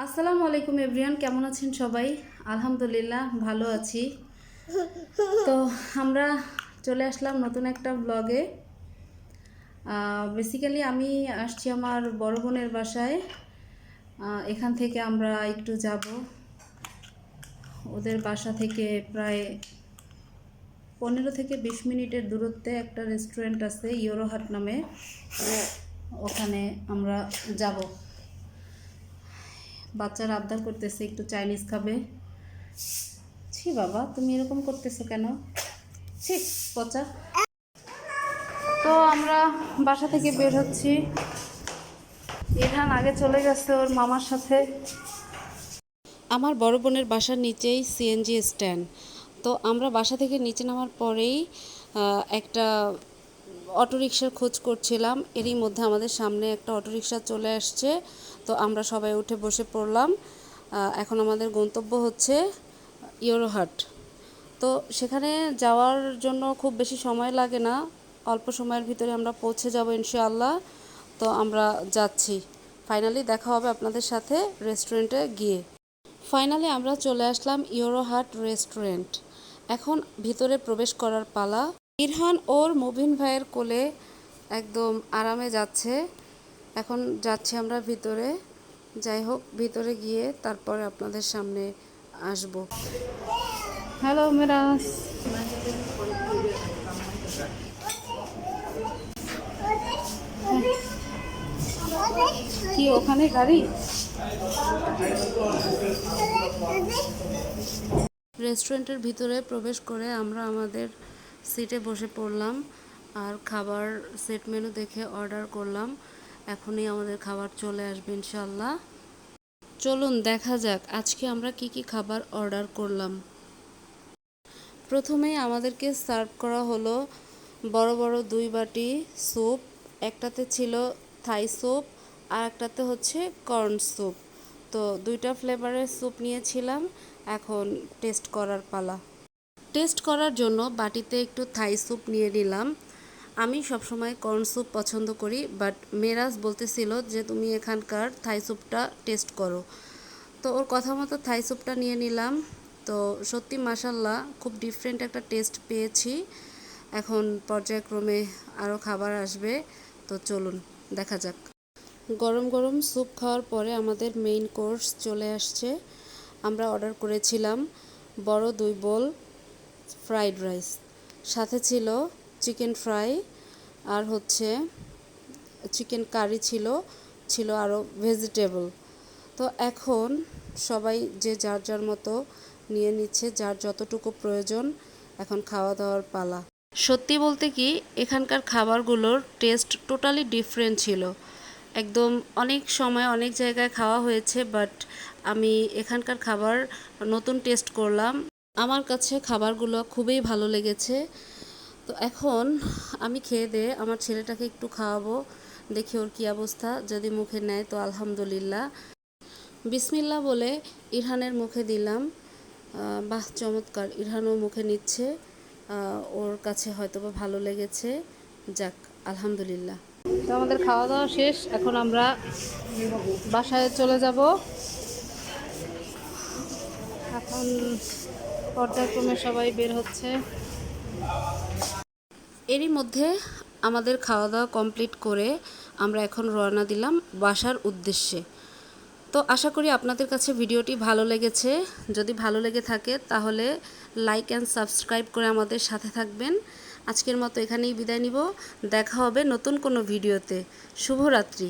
আসসালামু আলাইকুম এভরিওয়ান, কেমন আছেন সবাই? আলহামদুলিল্লাহ ভালো আছি। তো আমরা চলে আসলাম নতুন একটা ব্লগে। বেসিক্যালি আমি আসছি আমার বড় বোনের বাসায়। এখান থেকে আমরা একটু যাব। ওদের বাসা থেকে প্রায় 15 থেকে 20 মিনিটের দূরত্বে একটা রেস্টুরেন্ট আছে ইউরোহাট নামে, ওখানে আমরা যাব। বাচ্চারা আবদার করতেছে একটু চাইনিজ খাবে। ছি বাবা, তুমি এরকম করতেছো কেন? ছি পচা। তো আমরা বাসা থেকে বের হচ্ছি। ইরহান আগে চলে গেছে ওর মামার সাথে। আমার বড় বোনের বাসার নিচেই সিএনজি স্ট্যান্ড। তো আমরা বাসা থেকে নিচে নামার পরেই একটা অটোরিকশার খোঁজ করছিলাম। এরই মধ্যে আমাদের সামনে একটা অটোরিকশা চলে আসছে। তো আমরা সবাই উঠে বসে পড়লাম। এখন আমাদের গন্তব্য হচ্ছে ইউরোহাট। তো সেখানে যাওয়ার জন্য খুব বেশি সময় লাগে না, অল্প সময়ের ভিতরে আমরা পৌঁছে যাব ইনশাআল্লাহ। তো আমরা যাচ্ছি। ফাইনালি দেখা হবে আপনাদের সাথে রেস্টুরেন্টে গিয়ে। ফাইনালি আমরা চলে আসলাম ইউরোহাট রেস্টুরেন্ট। এখন ভিতরে প্রবেশ করার পালা। ইরহান ওর মুবিন ভাইয়ের কোলে একদম আরামে যাচ্ছে। এখন যাচ্ছি আমরা ভিতরে। যাই হোক, ভিতরে গিয়ে তারপরে আপনাদের সামনে আসব। হ্যালো মিরাজ। কি ওখানে গাড়ি? রেস্টুরেন্টের ভিতরে প্রবেশ করে আমরা আমাদের সিটে বসে পড়লাম আর খাবার সেট মেনু দেখে অর্ডার করলাম। এখনই আমাদের খাবার চলে আসবে ইনশাল্লাহ। চলুন দেখা যাক আজকে আমরা কি কি খাবার অর্ডার করলাম। প্রথমেই আমাদেরকে সার্ভ করা হলো বড় বড় 2 বাটি স্যুপ। একটাতে ছিল থাই স্যুপ আর একটাতে হচ্ছে কর্ন স্যুপ। তো 2টা ফ্লেভারের স্যুপ নিয়েছিলাম। এখন টেস্ট করার পালা। টেস্ট করার জন্য বাটিতে একটু থাই স্যুপ নিয়ে নিলাম। আমি সবসময় কর্ন স্যুপ পছন্দ করি, বাট মেরাজ বলতেছিল যে তুমি এখানকার থাই স্যুপটা টেস্ট করো। তো ওর কথা মতো থাই স্যুপটা নিয়ে নিলাম। তো সত্যি মাশাল্লাহ খুব ডিফারেন্ট একটা টেস্ট পেয়েছি। এখন পর্যায়ক্রমে আরও খাবার আসবে, তো চলুন দেখা যাক। গরম গরম স্যুপ খাওয়ার পরে আমাদের মেইন কোর্স চলে আসছে। আমরা অর্ডার করেছিলাম বড় 2 বোল ফ্রাইড রাইস, সাথে ছিল চিকেন ফ্রাই আর হচ্ছে চিকেন কারি ছিল আরও ভেজিটেবল। তো এখন সবাই যে যার যার মতো নিয়ে নিচ্ছে, যার যতটুকু প্রয়োজন। এখন খাওয়া দাওয়ার পালা। সত্যি বলতে কি, এখানকার খাবারগুলোর টেস্ট টোটালি ডিফারেন্ট ছিল। একদম অনেক সময় অনেক জায়গায় খাওয়া হয়েছে, বাট আমি এখানকার খাবার নতুন টেস্ট করলাম। আমার কাছে খাবারগুলো খুবই ভালো লেগেছে। তো এখন আমি খেয়ে দিয়ে আমার ছেলেটাকে একটু খাওয়াবো, দেখি ওর কী অবস্থা। যদি মুখে নেয় তো আলহামদুলিল্লাহ। বিসমিল্লাহ বলে ইরহানের মুখে দিলাম। বাহ চমৎকার, ইরহানও মুখে নিচ্ছে। ওর কাছে হয়তো বা ভালো লেগেছে। যাক আলহামদুলিল্লাহ। তো আমাদের খাওয়া দাওয়া শেষ, এখন আমরা বাসায় চলে যাব। এখন পর্যায়ক্রমে সবাই বের হচ্ছে। এরই মধ্যে আমাদের খাওয়া দাওয়া কমপ্লিট করে আমরা এখন রওনা দিলাম বাসার উদ্দেশ্যে। তো আশা করি আপনাদের কাছে ভিডিওটি ভালো লেগেছে। যদি ভালো লেগে থাকে তাহলে লাইক অ্যান্ড সাবস্ক্রাইব করে আমাদের সাথে থাকবেন। আজকের মতো এখানেই বিদায় নিব। দেখা হবে নতুন কোনো ভিডিওতে। শুভরাত্রি।